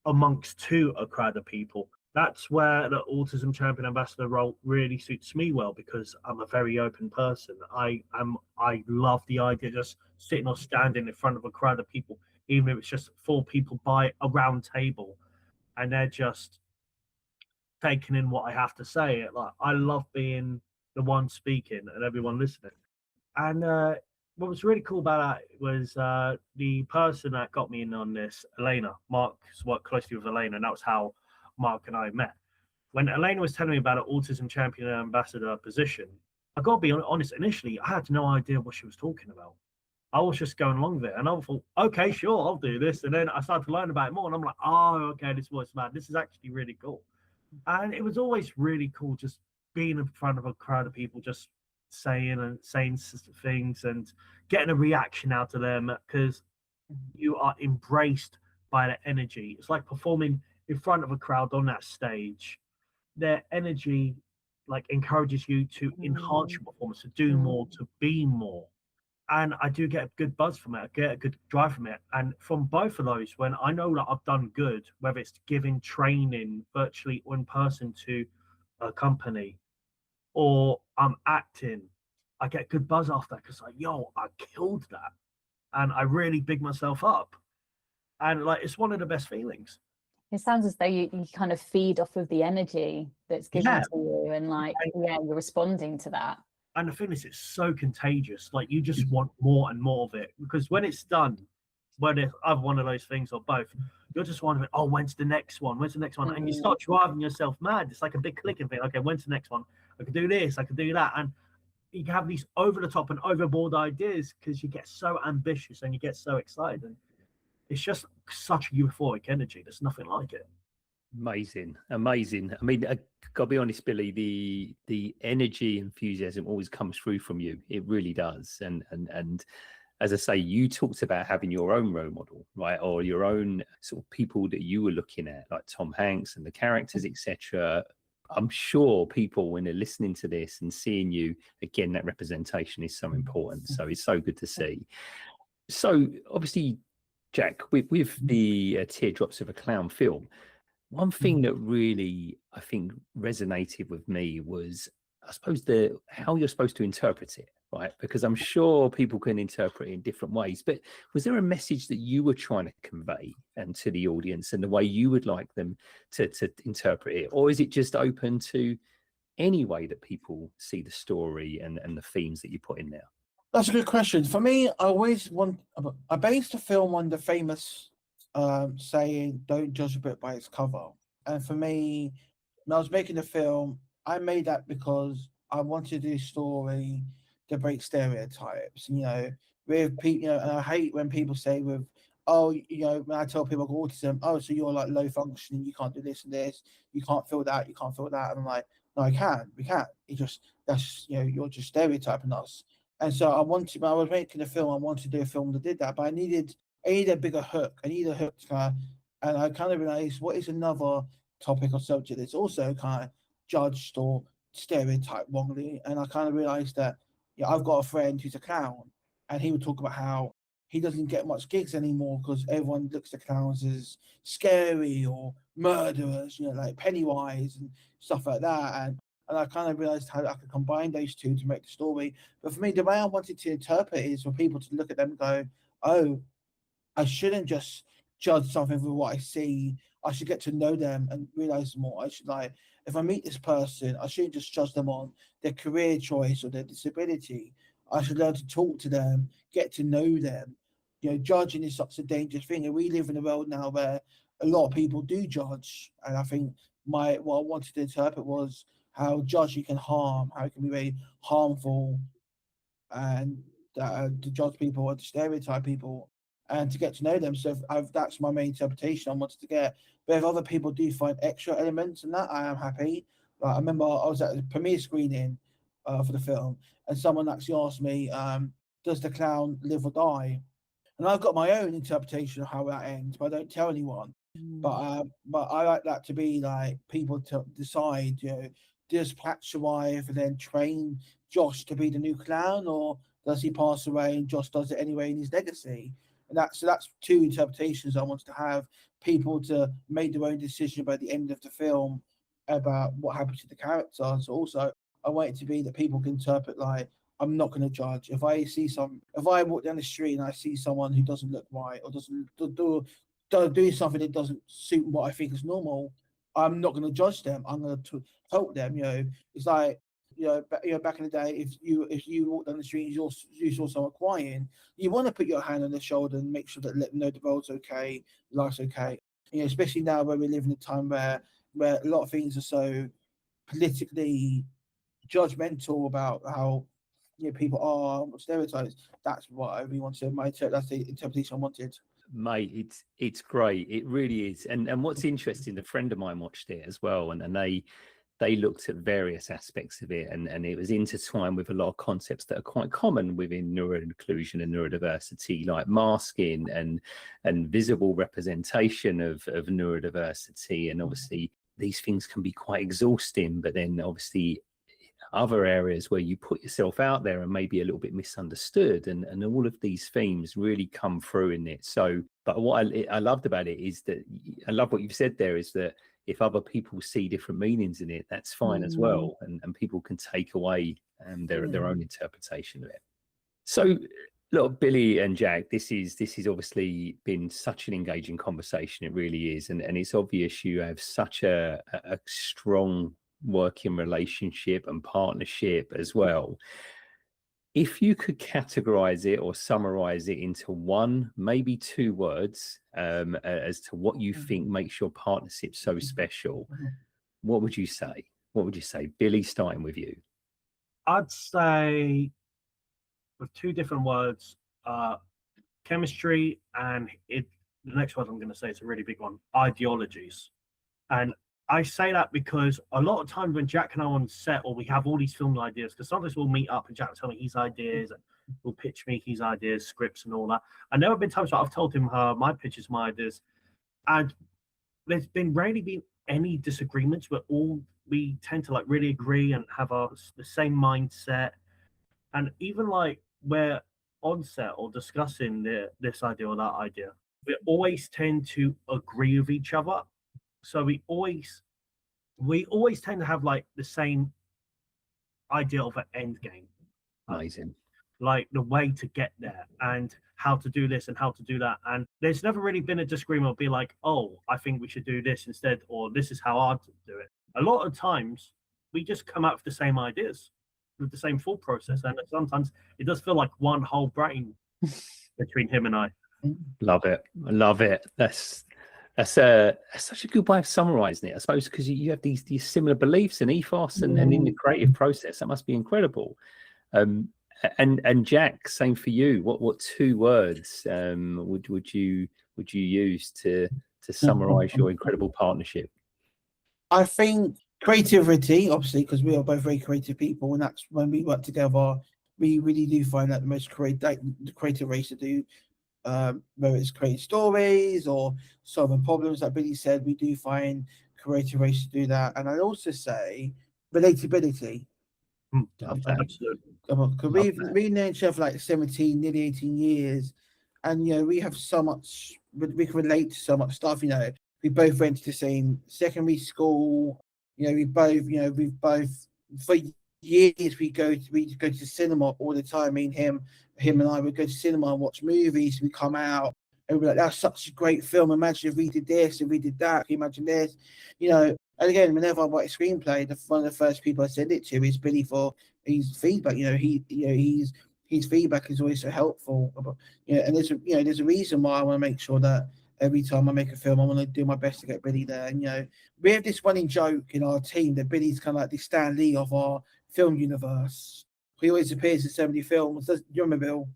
to a crowd of people. That's where the autism champion ambassador role really suits me well, because I'm a very open person. I love the idea of just sitting or standing in front of a crowd of people even if it's just 4 people by a round table, and they're just taking in what I have to say. Like, I love being the one speaking and everyone listening. And what was really cool about that was the person that got me in on this, Elena. Mark's worked closely with Elena, and that was how Mark and I met. When Elena was telling me about an autism champion and ambassador position, I got to be honest, initially, I had no idea what she was talking about. I was just going along with it, and I thought, okay, sure, I'll do this. And then I started to learn about it more, and I'm like, oh, okay, this is what it's about. This is actually really cool. And it was always really cool just being in front of a crowd of people, just saying things and getting a reaction out of them, because you are embraced by the energy. It's like performing in front of a crowd on that stage. Their energy like encourages you to enhance your performance, to do more, to be more. And I do get a good buzz from it. I get a good drive from it. And from both of those, when I know that I've done good, whether it's giving training virtually or in person to a company, or I'm acting, I get good buzz after that, because like, yo, I killed that. And I really big myself up. And like, it's one of the best feelings. It sounds as though you kind of feed off of the energy that's given to you, and like, you're responding to that. And the thing is, it's so contagious. Like, you just want more and more of it, because when it's done, whether it's either one of those things or both, you're just wondering, oh, when's the next one? When's the next one? And you start driving yourself mad. It's like a big clicking thing. Okay, when's the next one? I could do this, I could do that. And you have these over the top and overboard ideas, because you get so ambitious and you get so excited. And it's just such euphoric energy. There's nothing like it. Amazing. I mean, I gotta be honest, Billy, the energy, enthusiasm always comes through from you. It really does. And as I say, you talked about having your own role model, right? Or your own sort of people that you were looking at, like Tom Hanks and the characters, etc. I'm sure people, when they're listening to this and seeing you, again, that representation is so important. So it's so good to see. So obviously, Jack, with the Teardrops of a Clown film, one thing that really, I think, resonated with me was, I suppose, how you're supposed to interpret it, right? Because I'm sure people can interpret it in different ways. But was there a message that you were trying to convey to the audience, and the way you would like them to interpret it? Or is it just open to any way that people see the story and the themes that you put in there? That's a good question. For me, I based the film on the famous saying, "Don't judge a book by its cover." And for me, when I was making the film, I made that because I wanted to do a story to break stereotypes. With people, and I hate when people say when I tell people I've got autism, oh, so you're like low functioning, you can't do this and this, you can't feel that, you can't feel that. And I'm like, no, we can. You're just stereotyping us. And so when I was making the film, I wanted to do a film that did that, but I needed a bigger hook. I need a hook and I kind of realized, what is another topic or subject that's also kind of judged or stereotyped wrongly? And I kind of realized that I've got a friend who's a clown, and he would talk about how he doesn't get much gigs anymore because everyone looks at clowns as scary or murderers, like Pennywise and stuff like that. And I kind of realized how I could combine those two to make the story. But for me, the way I wanted to interpret it is for people to look at them and go, oh, I shouldn't just judge something for what I see. I should get to know them and realize more. I should, like, if I meet this person, I shouldn't just judge them on their career choice or their disability. I should learn to talk to them, get to know them. Judging is such a dangerous thing. And we live in a world now where a lot of people do judge. And I think what I wanted to interpret was how judging can harm, how it can be very harmful, and to judge people or to stereotype people, and to get to know them. So that's my main interpretation I wanted to get. But if other people do find extra elements in that, I am happy. Like, I remember I was at the premiere screening for the film, and someone actually asked me, does the clown live or die? And I've got my own interpretation of how that ends, but I don't tell anyone. But I like that to be like people to decide, does Pat survive and then train Josh to be the new clown, or does he pass away and Josh does it anyway in his legacy? And that's two interpretations I wanted to have, people to make their own decision by the end of the film about what happens to the characters. Also, I want it to be that people can interpret, like, I'm not going to judge. If I walk down the street and I see someone who doesn't look right or doesn't do something that doesn't suit what I think is normal, I'm not going to judge them. I'm going to help them. It's like, back in the day, if you walk down the street and you saw someone crying, you want to put your hand on their shoulder and make sure that let them know the world's okay, life's okay. Especially now where we live in a time where a lot of things are so politically judgmental about how people are, stereotypes. That's what I really wanted. That's the interpretation I wanted. Mate, it's great. It really is. And what's interesting, a friend of mine watched it as well, and they looked at various aspects of it, and it was intertwined with a lot of concepts that are quite common within neuroinclusion and neurodiversity, like masking and visible representation of neurodiversity. And obviously these things can be quite exhausting, but then obviously other areas where you put yourself out there and maybe a little bit misunderstood, and all of these themes really come through in it. So, but what I loved about it is that, I love what you've said there, is that if other people see different meanings in it, that's fine as well, and people can take away their own interpretation of it. So look, Billy and Jack, this is obviously been such an engaging conversation. It really is, and it's obvious you have such a strong working relationship and partnership as well. If you could categorize it or summarize it into one, maybe two words, as to what you think makes your partnership so special, what would you say? Billy, starting with you. I'd say, with two different words, chemistry, and the next word I'm going to say is a really big one, ideologies. And I say that because a lot of times when Jack and I are on set, or we have all these film ideas, because sometimes we'll meet up and Jack will tell me his ideas, and will pitch me his ideas, scripts and all that. And there have been times where I've told him my pitches, my ideas, and there's been rarely been any disagreements. We tend to really agree and have the same mindset. And even we're on set or discussing this idea or that idea, we always tend to agree with each other. So we always tend to have the same idea of an end game. Amazing. Like the way to get there and how to do this and how to do that. And there's never really been a disagreement or be like, oh, I think we should do this instead, or this is how I'd do it. A lot of times we just come out with the same ideas, with the same thought process. And sometimes it does feel like one whole brain between him and I. Love it. I love it. That's such a good way of summarizing it, I suppose, because you have these similar beliefs and ethos, and in the creative process, that must be incredible. And Jack, same for you. What two words would you use to summarize your incredible partnership? I think creativity, obviously, because we are both very creative people, and that's when we work together, we really do find that the most creative ways to do, whether it's creating stories or solving problems, like Billy said, we do find creative ways to do that. And I'd also say relatability. Absolutely. Because we've known each other for 17, nearly 18 years, and we have so much, we can relate to so much stuff. We both went to the same secondary school. We've both for years we go to cinema all the time. Him and I would go to cinema and watch movies. We come out and we're like, that's such a great film. Imagine if we did this, if we did that. Can you imagine this? And again, whenever I write a screenplay, one of the first people I send it to is Billy for his feedback. His feedback is always so helpful. And there's a reason why I want to make sure that every time I make a film, I want to do my best to get Billy there. And we have this running joke in our team that Billy's kind of like the Stan Lee of our film universe. He always appears in so many films. Do you remember, Bill?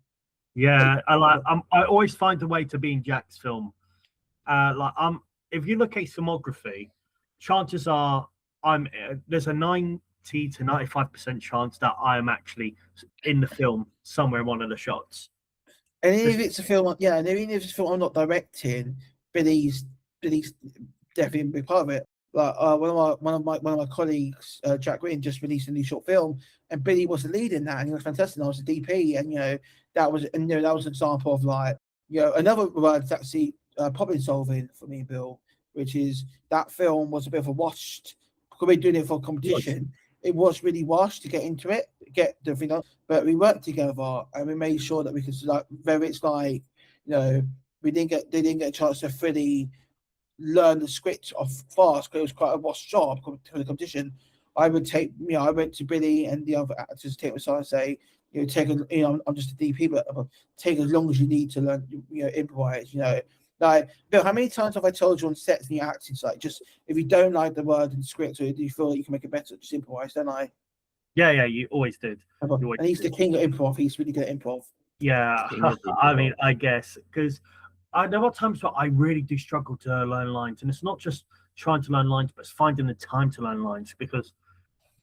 Yeah, I always find a way to be in Jack's film. If you look at his filmography, chances are there's a 90 to 95% chance that I am actually in the film somewhere in one of the shots. And if it's a film, and even if it's a film I'm not directing, Billy's definitely a big part of it. One of my colleagues, Jack Green, just released a new short film, and Billy was the lead in that, and he was fantastic. I was the DP, and that was an example of another word that's actually problem solving for me, Bill, which is that film was a bit of a washed, because we're doing it for competition. it was really rushed to get into it, get the thing on. But we worked together and we made sure that we could, like, whether it's like, you know, they didn't get a chance to fully learn the script off fast because it was quite a rushed job for the competition. I went to Billy and the other actors take my side and say, you know, I'm just a DP, but take as long as you need to learn, you know, improvise, you know. Like, Bill, how many times have I told you on sets and you're acting, it's like, just if you don't like the word and the script or you feel like you can make it better, just improvise, don't I? Yeah, you always did. And he's the king of improv. He's really good at improv. Yeah, I mean, I guess, because there are times where I really do struggle to learn lines, and it's not just trying to learn lines, but it's finding the time to learn lines, because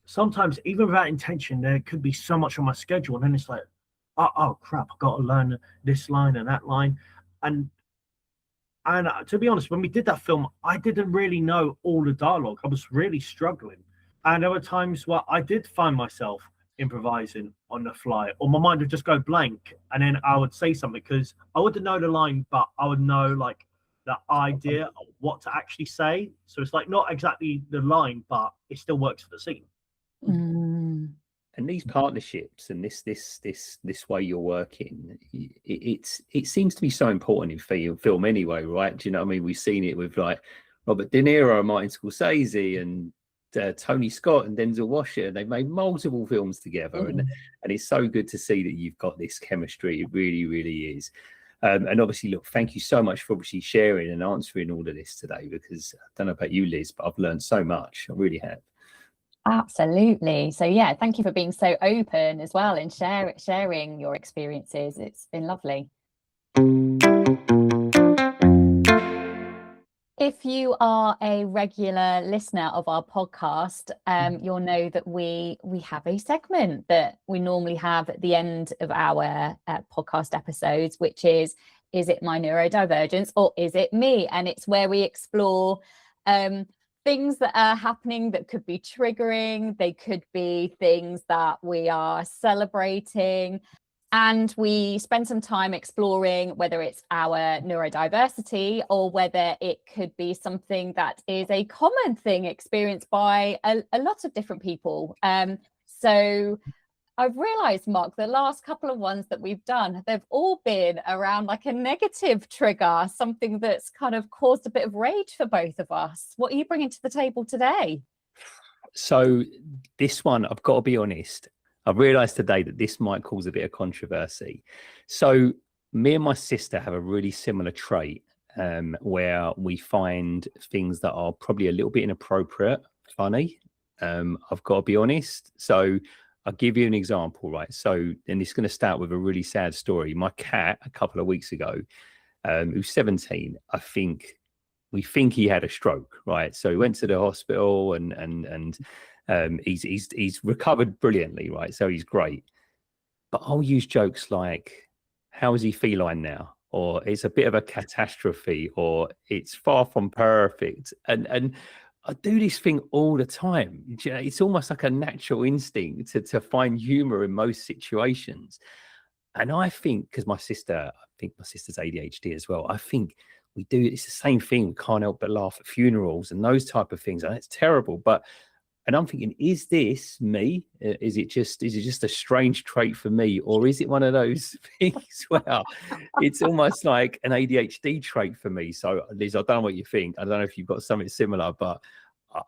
sometimes, even without intention, there could be so much on my schedule, and then it's like, oh crap, I've got to learn this line and that line. And to be honest, when we did that film, I didn't really know all the dialogue. I was really struggling. And there were times where I did find myself improvising on the fly, or my mind would just go blank, and then I would say something because I wouldn't know the line, but I would know like the idea of what to actually say. So it's like not exactly the line, but it still works for the scene. And these partnerships and this way you're working, it seems to be so important in film anyway, right? Do you know what I mean? We've seen it with like Robert De Niro, Martin Scorsese, and Tony Scott and Denzel Washington. They've made multiple films together, and it's so good to see that you've got this chemistry. It really, really is. And obviously, look, thank you so much for obviously sharing and answering all of this today, because I don't know about you, Liz, but I've learned so much. I really have. Absolutely. So yeah, thank you for being so open as well and sharing your experiences. It's been lovely. If you are a regular listener of our podcast, you'll know that we have a segment that we normally have at the end of our podcast episodes, which is it my neurodivergence or is it me? And it's where we explore things that are happening that could be triggering. They could be things that we are celebrating. And we spend some time exploring whether it's our neurodiversity or whether it could be something that is a common thing experienced by a lot of different people. So I've realized, Mark, the last couple of ones that we've done, they've all been around like a negative trigger, something that's kind of caused a bit of rage for both of us. What are you bringing to the table today? So this one, I've got to be honest, I've realized today that this might cause a bit of controversy. So me and my sister have a really similar trait where we find things that are probably a little bit inappropriate funny. I've got to be honest. So I'll give you an example, right? So, and it's going to start with a really sad story. My cat, a couple of weeks ago, who's 17, we think he had a stroke, right? So he went to the hospital and he's recovered brilliantly, right? So he's great. But I'll use jokes like, how is he feline now? Or it's a bit of a catastrophe, or it's far from perfect. And I do this thing all the time. You know, it's almost like a natural instinct to find humor in most situations. And I think, because my sister's ADHD as well, I think we do, it's the same thing. We can't help but laugh at funerals and those type of things. And it's terrible. And I'm thinking, is this me? Is it just a strange trait for me? Or is it one of those things where it's almost like an ADHD trait for me? So Liz, I don't know what you think. I don't know if you've got something similar, but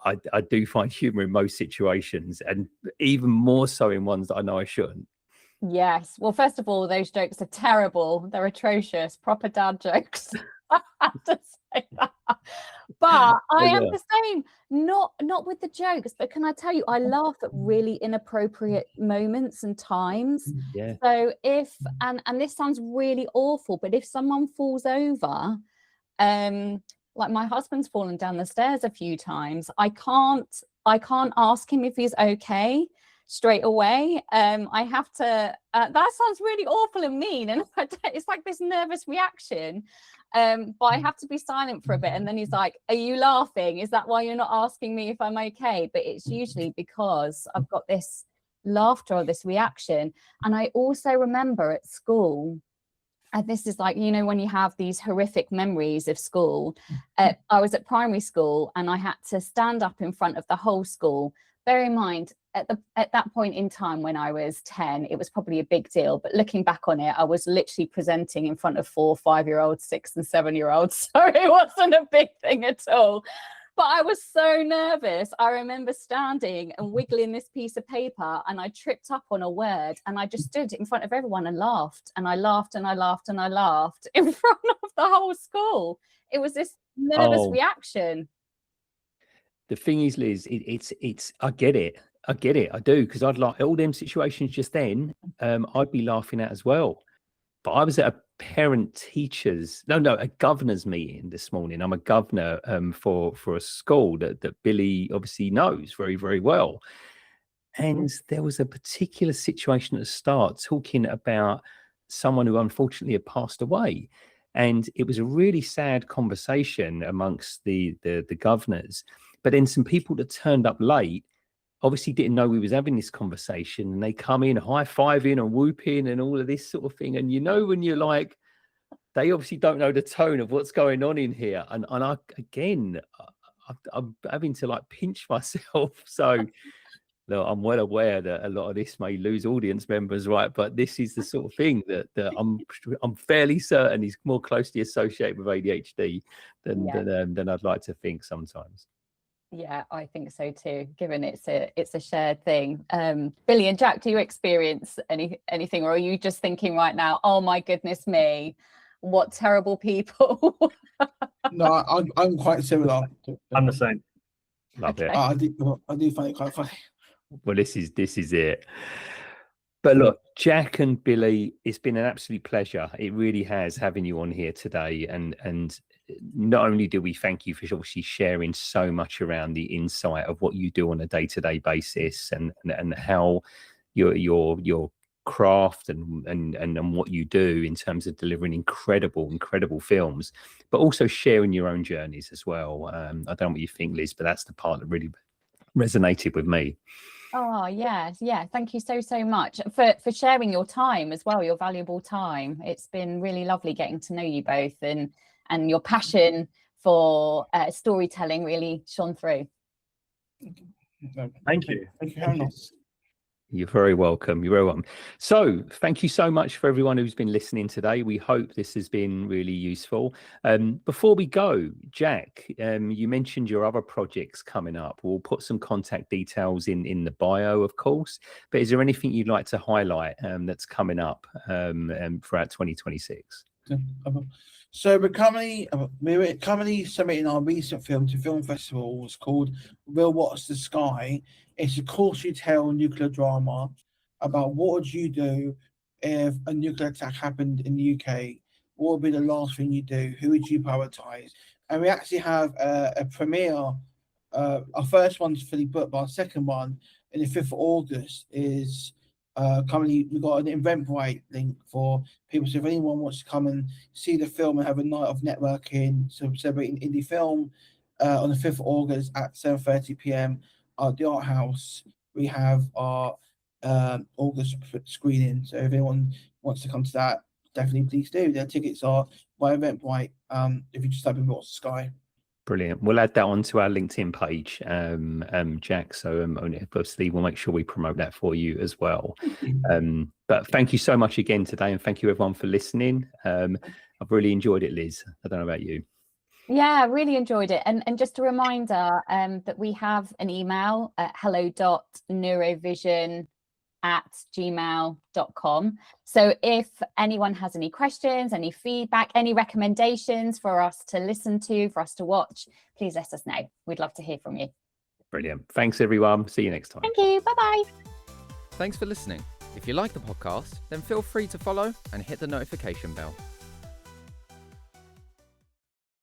I do find humor in most situations, and even more so in ones that I know I shouldn't. Yes. Well, first of all, those jokes are terrible. They're atrocious, proper dad jokes. I have to say that. But I am the same, not with the jokes, but can I tell you, I laugh at really inappropriate moments and times. Yeah. So if, and this sounds really awful, but if someone falls over, like my husband's fallen down the stairs a few times, I can't ask him if he's okay straight away. I have to, that sounds really awful and mean, and it's like this nervous reaction. But I have to be silent for a bit, and then he's like, are you laughing? Is that why you're not asking me if I'm okay? But it's usually because I've got this laughter or this reaction. And I also remember at school, and this is like, you know, when you have these horrific memories of school, I was at primary school and I had to stand up in front of the whole school, bear in mind, at that point in time when I was 10, it was probably a big deal. But looking back on it, I was literally presenting in front of 4, 5-year-olds, 6 and 7-year-olds. So it wasn't a big thing at all. But I was so nervous. I remember standing and wiggling this piece of paper, and I tripped up on a word, and I just stood in front of everyone and laughed. And I laughed and I laughed and I laughed in front of the whole school. It was this nervous reaction. The thing is, Liz, it's I get it. I do, because I'd like all them situations just then. I'd be laughing at as well. But I was at a governor's meeting this morning. I'm a governor for a school that Billy obviously knows very, very well. And there was a particular situation at the start talking about someone who unfortunately had passed away. And it was a really sad conversation amongst the governors. But then some people that turned up late obviously didn't know we was having this conversation, and they come in high-fiving and whooping and all of this sort of thing. And when you're like, they obviously don't know the tone of what's going on in here. And I'm having to like pinch myself. So look, I'm well aware that a lot of this may lose audience members, right? But this is the sort of thing that I'm fairly certain is more closely associated with ADHD than I'd like to think sometimes. Yeah, I think so too, given it's a shared thing. Billy and Jack, do you experience anything, or are you just thinking right now, oh my goodness me, what terrible people? No, I'm quite similar. I'm the same. Love it. I do find it quite funny. Well, this is it. But look, Jack and Billy, it's been an absolute pleasure. It really has, having you on here today. And not only do we thank you for obviously sharing so much around the insight of what you do on a day-to-day basis, and how your craft and what you do in terms of delivering incredible films, but also sharing your own journeys as well. I don't know what you think, Liz, but that's the part that really resonated with me. Oh yeah, thank you so much for sharing your time as well, your valuable time. It's been really lovely getting to know you both, and your passion for storytelling really shone through. Thank you. Thank you very much. You're very welcome. You're very welcome. So thank you so much for everyone who's been listening today. We hope this has been really useful. Before we go, Jack, you mentioned your other projects coming up. We'll put some contact details in the bio, of course. But is there anything you'd like to highlight that's coming up throughout 2026? So we're currently submitting our recent film to film festivals called We'll Watch the Sky. It's a cautionary nuclear drama about what would you do if a nuclear attack happened in the UK? What would be the last thing you do? Who would you prioritise? And we actually have a premiere. Our first one's fully booked, but our second one, in the 5th of August, is currently we've got an Eventbrite link for people. So if anyone wants to come and see the film and have a night of networking, so celebrating indie film, on the 5th of August at 7:30 p.m. at the Art House, we have our August screening. So if anyone wants to come to that, definitely please do. Their tickets are by Eventbrite. If you just type in Watch the Sky. Brilliant. We'll add that onto our LinkedIn page, Jack. So obviously we'll make sure we promote that for you as well. But thank you so much again today, and thank you everyone for listening. I've really enjoyed it, Liz. I don't know about you. Yeah, really enjoyed it. And just a reminder that we have an email at hello.neurovision@gmail.com. So if anyone has any questions, any feedback, any recommendations for us to listen to, for us to watch, please let us know. We'd love to hear from you. Brilliant. Thanks, everyone. See you next time. Thank you. Bye-bye. Thanks for listening. If you like the podcast, then feel free to follow and hit the notification bell.